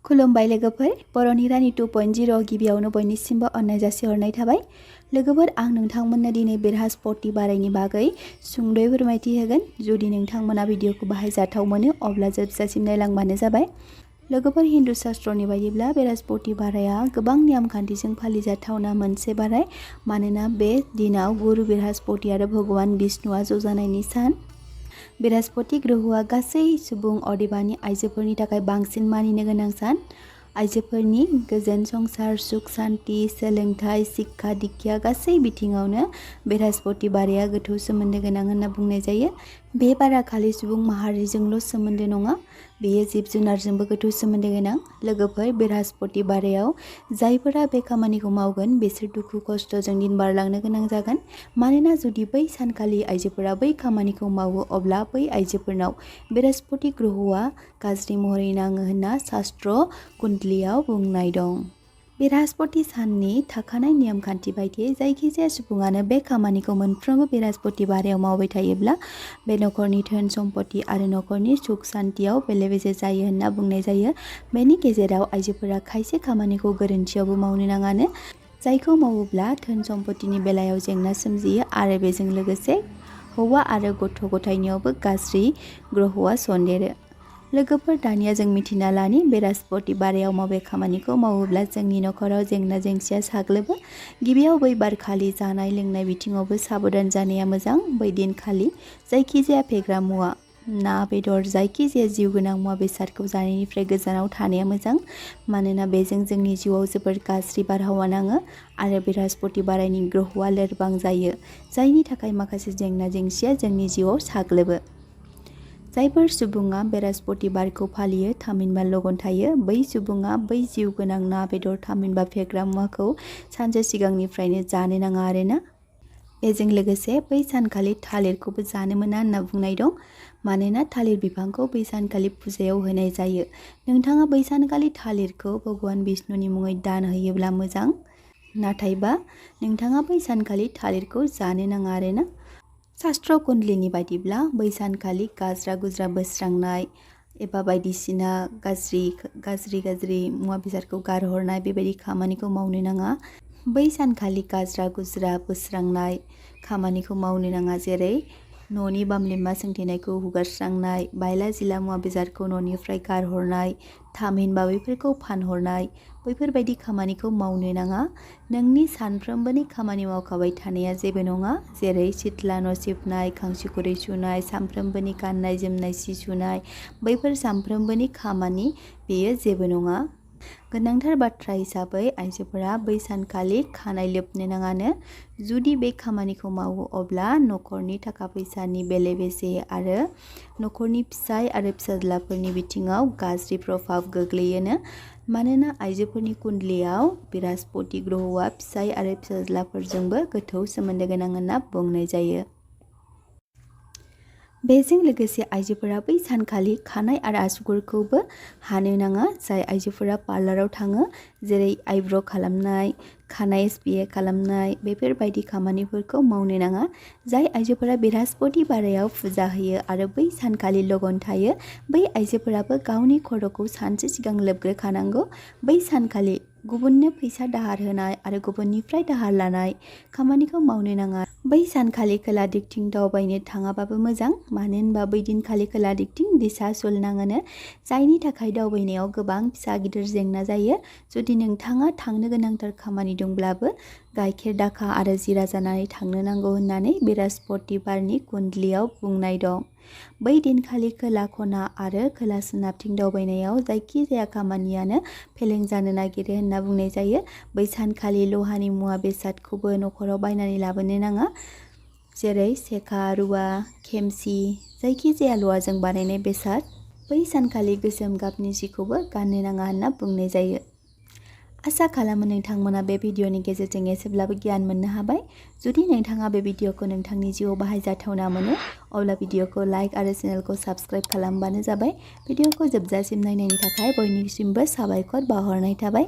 खुलुमबाय लोगोफोर, बर'नि रानि 2.0 गिबियावनो बयनिसिमबो अननाय जासिहरनाय थाबाय। लोगोफोर, आं नोंथांमोननो दिनै बृहस्पति बारायनि बागै सुंद'यै फोरमायथि होगोन। जुदि नोंथांमोना भिडिअखौ बाहायजाथाव मोनो अब्ला जोबजासिम नायलांबानो जाबाय। लोगोफोर, हिन्दु शास्त्रनि बायदिब्ला बृहस्पति बाराया गोबां नेम खान्थिजों फालिजाथावना मोनसे बाराय, मानोना बे दिनाव गुरु बृहस्पति आरो भगवान विष्णुआ ज'जानायनि सान। बृहस्पति ग्रहआ गासै सुबुं अदेबानि आइजोफोरनि थाखाय बांसिन मानिनो गोनां सान। आइजोफोरनि गोजोन संसार, सुख शान्ति, सोलोंथाइ, शिक्षा दीक्षा गासै बिथिङावनो बृहस्पति बाराया गोथौ सोमोन्दो गोनां होनना बुंनाय जायो। बे बारा खालि सुबुं माहारिजोंल' सोमोन्दो नङा, बेयो जिब जुनारजोंबो गोथौ सोमोन्दो गोनां। लोगोफोर, बृहस्पति बारायाव जायफोरा बे खामानिखौ मावगोन बिसोर दुखु खस्थ'जों दिन बारलांनो गोनां जागोन। मानोना जुदि बै सानखालि आइजोफोरा बै खामानिखौ मावो अब्ला बै आइजोफोरनाव बृहस्पति ग्रहआ गाज्रि महरै नाङो होनना शास्त्र कुण्डलीयाव बुंनाय दं। बृहस्पति साननि थाखानाय नेम खान्थि बायदियै जायखिजाया सुबुङानो बे खामानिखौ मोनफ्रोमबो बृहस्पति बारायाव मावबाय थायोब्ला बे नखरनि धोन सम्पति आरो नखरनि सुख शान्तियाव बेले-बेजे जायो होनना बुंनाय जायो। बेनि गेजेराव आइजोफोरा खायसे खामानिखौ गोरोन्थियावबो मावनो नाङानो, जायखौ मावोब्ला धोन सम्पतिनि बेलायाव जेंना सोमजियो आरो बेजों लोगोसे हौवा आरो गथ' गथायनियावबो गाज्रि ग्रहआ सन्देरो। लोगोफोर, दानिया जों मिथिना लानि बृहस्पति बारायाव माबे खामानिखौ मावोब्ला जोंनि नखराव जेंना जेंसिया साग्लोबो। गिबियाव बै बारखालि जानाय लोंनाय बिथिङावबो साबधान जानाया मोजां। बै दिनखालि जायखिजाया फेग्रा मुवा, ना बेदर, जायखिजाया जिउ गोनां मुवा बेसादखौ जानायनिफ्राय गोजानाव थानाया मोजां, मानोना बेजों जोंनि जिउआव जोबोर गाज्रि बारहावा नाङो आरो बृहस्पति बारायनि ग्रहआ लोरबां जायो, जायनि थाखाय माखासे जेंना जेंसिया जोंनि जिउआव साग्लोबो। जायफोर सुबुङा बृहस्पति बारखौ फालियो थामहिनबा लगन थायो, बै सुबुङा बै जिउ गोनां ना बेदर थामहिनबा फेग्रा मुवाखौ सानसे सिगांनिफ्रायनो जानो नाङा आरोना। बेजों लोगोसे बै सानखालि थालिरखौबो जानो मोना होनना बुंनाय दं, मानोना थालिर बिफांखौ बै सानखालि फुजायाव होनाय जायो। नोंथाङा बै सानखालि थालिरखौ भगवान विष्णुनि मुङै दान होयोब्ला मोजां, नाथायबा नोंथाङा बै सानखालि थालिरखौ जानो नाङा आरोना। शास्त्र कुण्डलीनि बायदिब्ला बै सानखालि गाज्रा गुज्रा बोस्रांनाय एबा बायदिसिना गाज्रि मुवा बेसादखौ गारहरनाय बेबायदि खामानिखौ मावनो नाङा। बै सानखालि गाज्रा गुज्रा बोस्रांनाय खामानिखौ मावनो नाङा, जेरै न'नि बामलिमा सोंथेनायखौ हुगारस्रांनाय, बायला जिला मुवा बेसादखौ न'निफ्राय गारहरनाय, थामहिनबा बैफोरखौ फानहरनाय, बैफोरबायदि खामानिखौ मावनो नाङा। नोंनि सानफ्रोमबोनि खामानि मावखाबाय थानाया जेबो नङा, जेरै सिथ्ला न' सिबनाय, खांसि खुरै सुनाय, सानफ्रोमबोनि गाननाय जोमनाय सि सुनाय, बैफोर सानफ्रोमबोनि खामानि, बेयो जेबो नङा। गोनांथार बाथ्रा हिसाबै आइजोफोरा बै सानखालि खानाय लोबनो नाङानो। जुदि बे खामानिखौ मावो अब्ला नखरनि थाखा फैसानि बेले बेजे आरो नखरनि फिसाय आरो फिसाज्लाफोरनि बिथिङाव गाज्रि प्रभाब गोग्लैयोनो, मानोना आइजोफोरनि कुण्डलीयाव बृहस्पति ग्रहआ फिसाय आरो फिसाज्लाफोरजोंबो गोथौ सोमोन्दो गोनां होनना बुंनाय जायो। बेजों लोगोसे आइजोफोरा बै सानखालि खानाय आरो आसुगुरखौबो हानो नाङा। जाय आइजोफोरा पार्लाराव थाङो, जेरै आइब्र' खालामनाय, खानाय स्पे खालामनाय, बेफोरबायदि खामानिफोरखौ मावनो नाङा। जाय आइजोफोरा बृहस्पति बारायाव फुजा होयो आरो बै सानखालि लगन थायो, बै आइजोफोराबो गावनि खर'खौ सानसे सिगां लोबग्रोखानांगौ। बै सानखालि गुबुननो फैसा दाहार होनाय आरो गुबुननिफ्राय दाहार लानाय खामानिखौ मावनो नाङा। बै सानखालि खोला दिगथिं दावबायनो थाङाबाबो मोजां, मानो होनबा बै दिनखालि खोला दिगथिं दिसा सुल नाङोनो, जायनि थाखाय दावबायनायाव गोबां फिसा गिदिर जेंना जायो। जुदि नोंथाङा थांनो गोनांथार खामानि दंब्लाबो गाइखेर दाखा आरो जिरा जानानै थांनो नांगौ होननानै बृहस्पति बारनि कुण्डलीयाव बुंनाय दं। बै दिनखालि खोला खना आरो खोला सोनाबथिं दावबायनायाव जायखिजाया खामानियानो फेलें जानो नागिरो होनना बुंनाय जायो। बै सानखालि लहानि मुवा बेसादखौबो नखराव बायनानै लाबोनो नाङा, जेरै सेखा, रुवा, खेमसि, जायखिजाया लहाजों बानायनाय बेसाद। बै सानखालि गोसोम गाबनि जिखौबो गाननो नाङा होनना बुंनाय जायो। आसा खालामो नोंथांमोना बे भिडिअनि गेजेरजों एसेब्लाबो गियान मोननो हाबाय। जुदि नोंथाङा बे भिडिअखौ नोंथांनि जिउआव बाहायजाथावना मोनो अब्ला भिडिअखौ लाइक आरो चेनेलखौ साबस्क्राइब खालामबानो जाबाय। भिडिअखौ जोबजासिम नायनायनि थाखाय बयनिसिमबो साबायखर बावहरनाय थाबाय।